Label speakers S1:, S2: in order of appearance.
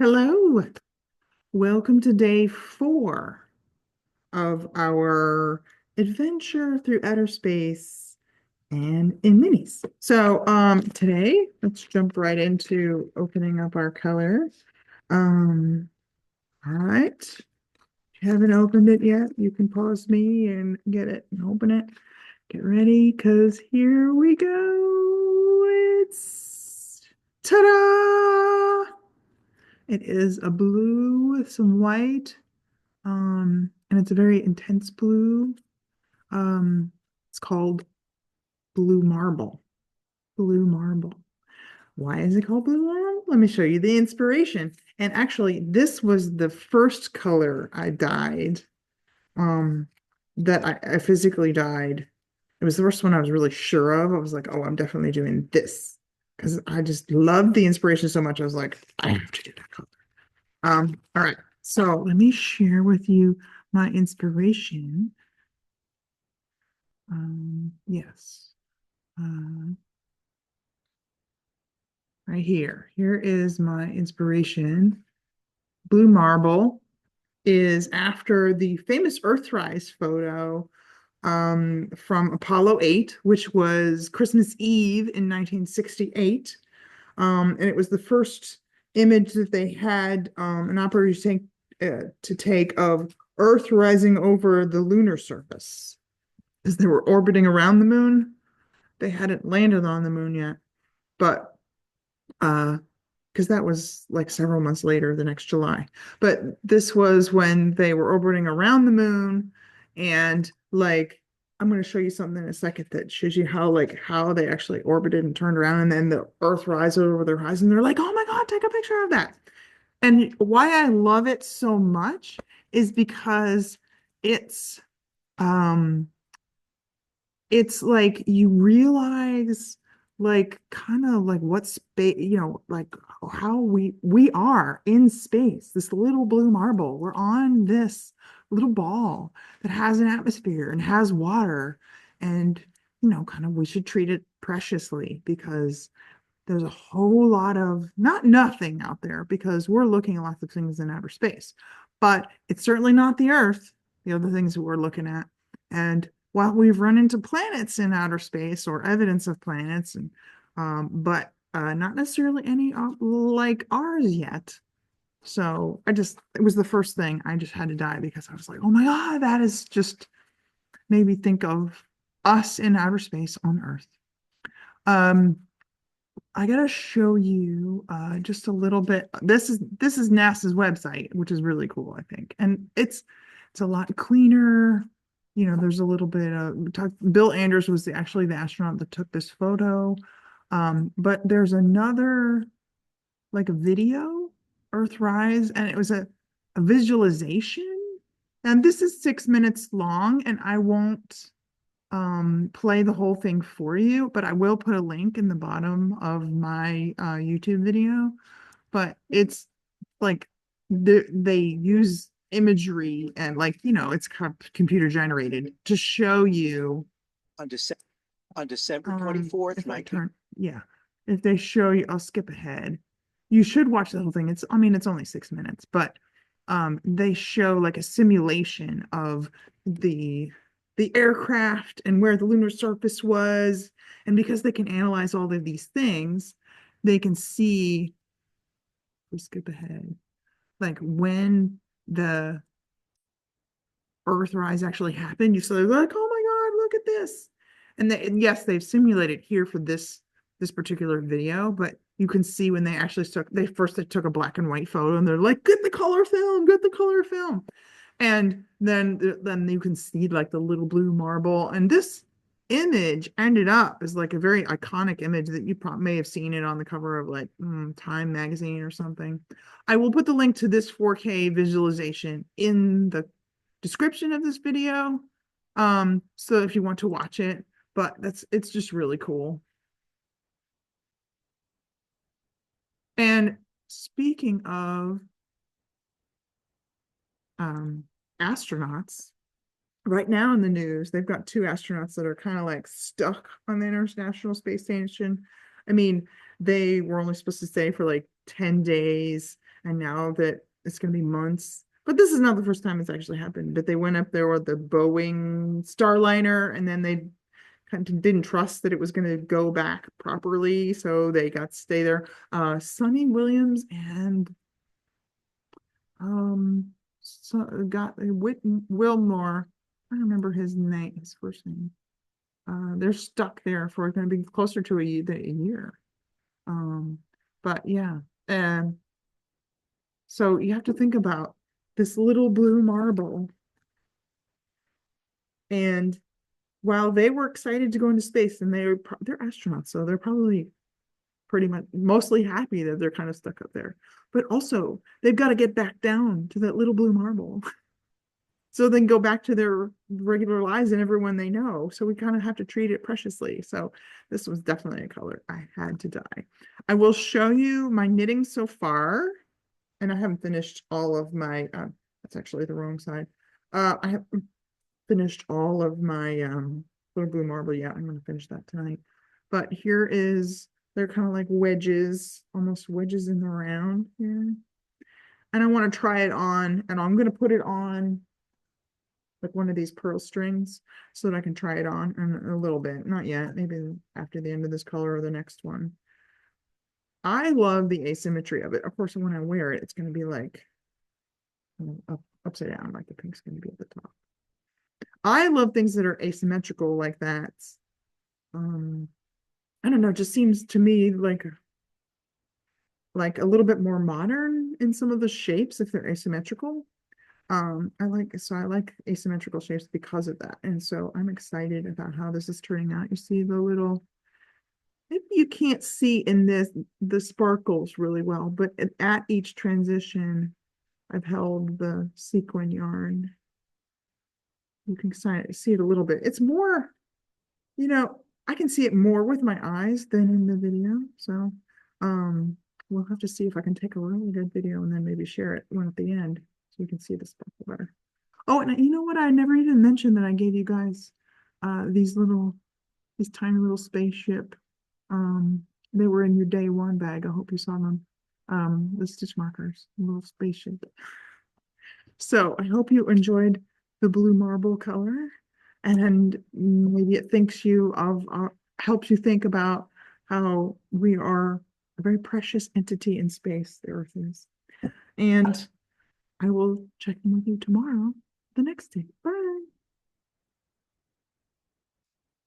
S1: Hello, welcome to day 4 of our adventure through outer space and in minis. Today, let's jump right into opening up our colors. All right. If you haven't opened it yet, you can pause me and get it and open it. Get ready, because here we go. It's ta-da! It is a blue with some white. And it's a very intense blue. It's called blue marble. Blue marble. Why is it called blue marble? Let me show you the inspiration. And actually, this was the first color I dyed, um, that I physically dyed. It was the first one I was really sure of. I was like, oh, I'm definitely doing this. Because I just loved the inspiration so much. I was like, I have to do that color. All right. So let me share with you my inspiration. Yes. Uh, right here. Here is my inspiration. Blue marble is after the famous Earthrise photo from Apollo 8, which was Christmas Eve in 1968. And it was the first image that they had an operator to take of Earth rising over the lunar surface because they were orbiting around the moon. They hadn't landed on the moon yet, but because that was like several months later, the next July. But this was when they were orbiting around the moon, and like I'm going to show you something in a second that shows you how they actually orbited and turned around, and then the Earth rises over their horizon. They're like, "Oh my God, take a picture of that!" And why I love it so much is because it's um it's like you realize like kind of like what space, like how we are in space, this little blue marble. We're on this little ball that has an atmosphere and has water, and kind of we should treat it preciously because there's a whole lot of not nothing out there, because we're looking at lots of things in outer space, but it's certainly not the Earth, the other things that we're looking at. And while we've run into planets in outer space or evidence of planets, and but not necessarily any like ours yet. So it was the first thing I just had to die because I was like, oh my God, that is just made me think of us in outer space on Earth. Um, I gotta show you just a little bit. This is NASA's website, which is really cool, I think. And it's a lot cleaner. There's a little bit of Bill Anders was actually the astronaut that took this photo. But there's another like a video, Earthrise, and it was a visualization. And this is 6 minutes long, and I won't play the whole thing for you, but I will put a link in the bottom of my YouTube video. But it's like they use imagery and it's computer generated to show you
S2: on December on December
S1: if
S2: 24th,
S1: I
S2: 19.
S1: turn, yeah, if they show you, I'll skip ahead. You should watch the whole thing. I mean, it's only 6 minutes, but they show like a simulation of the the aircraft and where the lunar surface was. And because they can analyze all of these things, they can see, we skip ahead, like when the Earthrise actually happened. So they're like, oh my God, look at this. And yes, they've simulated here for this particular video, but you can see when they took a black and white photo, and they're like, get the color film, get the color film. And then you can see like the little blue marble. And this image ended up as like a very iconic image that you probably may have seen it on the cover of like Time magazine or something. I will put the link to this 4K visualization in the description of this video. So if you want to watch it, but it's just really cool. And speaking of um astronauts, right now in the news, they've got two astronauts that are kind of like stuck on the International Space Station. I mean, they were only supposed to stay for like 10 days, And now that it's going to be months, but this is not the first time it's actually happened, but they went up there with the Boeing Starliner and then they kind of didn't trust that it was going to go back properly. So they got to stay there. Sonny Williams and um so got Wilmore. I don't remember his name, his first name. They're stuck there for going to be closer to a year. Um, but yeah, and so you have to think about this little blue marble. And while they were excited to go into space, and they're astronauts, so they're probably pretty much mostly happy that they're kind of stuck up there. But also, they've got to get back down to that little blue marble. So then go back to their regular lives and everyone they know. So we kind of have to treat it preciously. So this was definitely a color I had to dye. I will show you my knitting so far, and I haven't finished all of my, that's actually the wrong side. I have finished all of my little blue marble yet. I'm going to finish that tonight. But here is, they're kind of like wedges, almost wedges in the round here. And I want to try it on, and I'm going to put it on like one of these pearl strings so that I can try it on in a little bit. Not yet, maybe after the end of this color or the next one. I love the asymmetry of it. Of course, when I wear it, it's going to be like upside down, like the pink's going to be at the top. I love things that are asymmetrical like that. Um, I don't know, it just seems to me like a little bit more modern in some of the shapes if they're asymmetrical. I like asymmetrical shapes because of that. And so I'm excited about how this is turning out. You see the little, maybe you can't see in this the sparkles really well, but at each transition, I've held the sequin yarn. You can see it a little bit. It's more, I can see it more with my eyes than in the video. So we'll have to see if I can take a really good video and then maybe share it one at the end so you can see the sparkle better. Oh, and you know what? I never even mentioned that I gave you guys these tiny little spaceship. They were in your day one bag. I hope you saw them. The stitch markers, little spaceship. So I hope you enjoyed the blue marble color, and maybe it helps you think about how we are a very precious entity in space, the Earth is. And I will check in with you tomorrow, the next day. Bye.